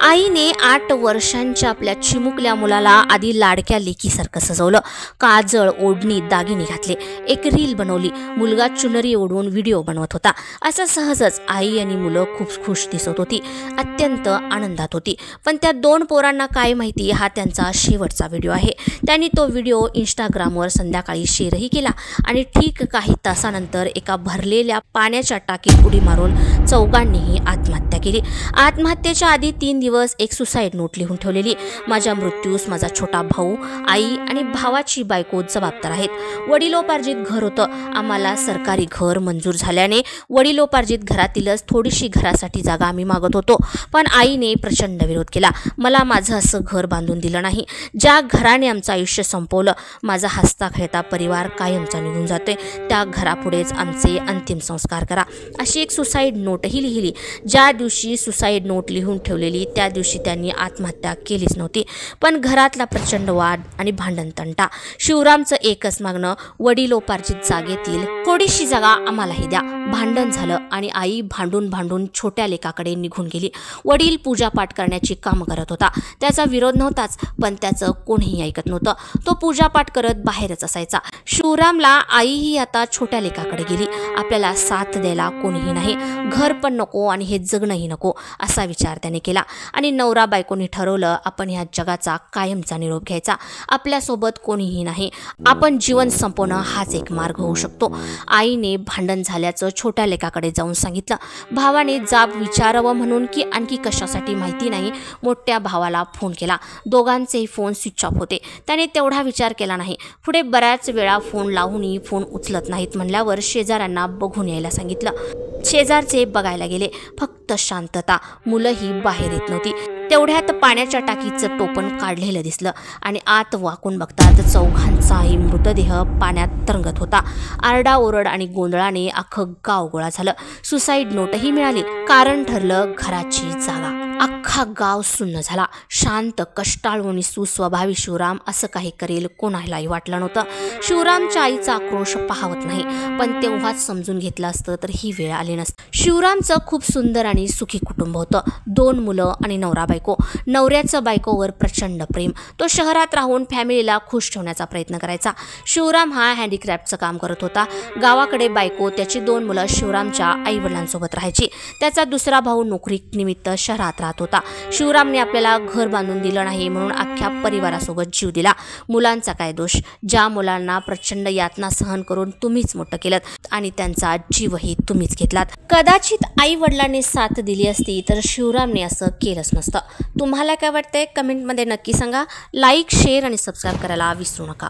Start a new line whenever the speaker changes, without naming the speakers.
आईने 8 वर्षांच्या आपल्या चिमुकल्या मुलाला आधी लाडक्या लेकीसारखं सजवलं. काजळ, ओढणी, दागिने घातले. एक रील बनवली. मुलगा चुनरी ओढून व्हिडिओ बनवत होता. असं सहजच आई आणि मुलं खूप खुश दिसत होती, अत्यंत आनंदात होती. पण त्या 2 पोरांना काय माहिती, हा त्यांचा शेवटचा व्हिडिओ आहे. त्यांनी तो व्हिडिओ इंस्टाग्रामवर संध्याकाळी शेअरही केला आणि ठीक काही तासानंतर एका भरलेल्या पाण्याच्या टाकीत उडी मारून चौघांनीही आत्महत्या केली. आत्महत्येच्या आधी 3 दिवस एक सुसाईड नोट लिहून ठेवलेली. माझ्या मृत्यूस माझा छोटा भाऊ, आई आणि भावाची बायको जबाबदार आहेत. वडिलोपार्जित घर होतं. आम्हाला सरकारी घर मंजूर झाल्याने वडिलोपार्जित घरातीलच थोडीशी घरासाठी जागा आम्ही मागत होतो. पण आईने प्रचंड विरोध केला. मला माझं असं घर बांधून दिलं नाही. ज्या घराने आमचं आयुष्य संपवलं, माझा हसता खेळता परिवार कायमचा निघून जातोय, त्या घरापुढेच आमचे अंतिम संस्कार करा, अशी एक सुसाईड नोटही लिहिली. ज्या दिवशी सुसाईड नोट लिहून ठेवलेली त्या दिवशी त्यांनी आत्महत्या केलीच नव्हती. पण घरातला प्रचंड वाद आणि भांडण तंटा. शिवरामचं एकच मागणं, वडिलोपार्जित जागेतील थोडीशी जागा आम्हालाही द्या. भांडण झालं आणि आई भांडून भांडून छोट्या लेकाकडे निघून गेली. वडील पूजापाठ करण्याची कामं करत होता. त्याचा विरोध नव्हताच, पण त्याचं कोणीही ऐकत नव्हतं. तो पूजापाठ करत बाहेरच असायचा. शिवरामला आईही आता छोट्या लेकाकडे गेली. आपल्याला साथ द्यायला कोणीही नाही, घर पण नको आणि हे जगणंही नको, असा विचार त्याने केला. आणि नवरा बायकोनी ठरवलं, आपण ह्या जगाचा कायमचा निरोप घ्यायचा. आपल्यासोबत कोणीही नाही, आपण जीवन संपवणं हाच एक मार्ग होऊ शकतो. आईने भांडण झाल्याचं छोट्या लेकाकडे जाऊन सांगितलं. भावाने जाब विचारावं म्हणून की आणखी कशासाठी माहिती नाही, मोठ्या भावाला फोन केला. दोघांचेही फोन स्विच ऑफ होते. त्याने तेवढा विचार केला नाही. पुढे बऱ्याच वेळा फोन लावूनही फोन उचलत नाहीत म्हणल्यावर शेजाऱ्यांना बघून यायला सांगितलं. शेजारचे बघायला गेले. फक्त शांतता. मुलंही बाहेर येत नव्हती. तेवढ्यात पाण्याच्या टाकीचं टोपण काढलेलं दिसलं आणि आत वाकून बघतात चौघांचाही मृतदेह पाण्यात तरंगत होता. आरडाओरड आणि गोंधळाने अख्खं गाव गोळा झालं. सुसाईड नोटही मिळाली. कारण ठरलं घराची जागा. अख्खा गाव सुन्न झाला. शांत, कष्टाळू आणि सुस्वभावी शिवराम असं काही करेल कोणालाही वाटलं नव्हतं. शिवरामच्या आईचा आक्रोश पाहवत नाही, पण तेव्हाच समजून घेतलं असतं तर ही वेळ आली नसती. शिवरामचं खूप सुंदर आणि सुखी कुटुंब होतं. 2 मुलं आणि नवरा बायको. नवऱ्याचं बायकोवर प्रचंड प्रेम. तो शहरात राहून फॅमिलीला खुश ठेवण्याचा प्रयत्न करायचा. शिवराम हा हँडीक्राफ्टचं काम करत होता. गावाकडे बायको, त्याची 2 मुलं शिवरामच्या आईवडिलांसोबत राहायची. त्याचा दुसरा भाऊ नोकरीनिमित्त शहरात राहत होता. शिवरामने आपल्याला घर बांधून दिलं नाही म्हणून अख्ख्या परिवारासोबत जीव दिला. मुलांचा काय दोष? ज्या मुलांना प्रचंड यातना सहन करून तुम्हीच मोठं केलं आणि त्यांचा जीवही तुम्हीच घेतलात. कदाचित आई वडिलांनी साथ दिली असती तर शिवरामने असं केलंच नसतं. तुम्हाला काय वाटतंय कमेंटमध्ये नक्की सांगा. लाईक, शेअर आणि सबस्क्राईब करायला विसरू नका.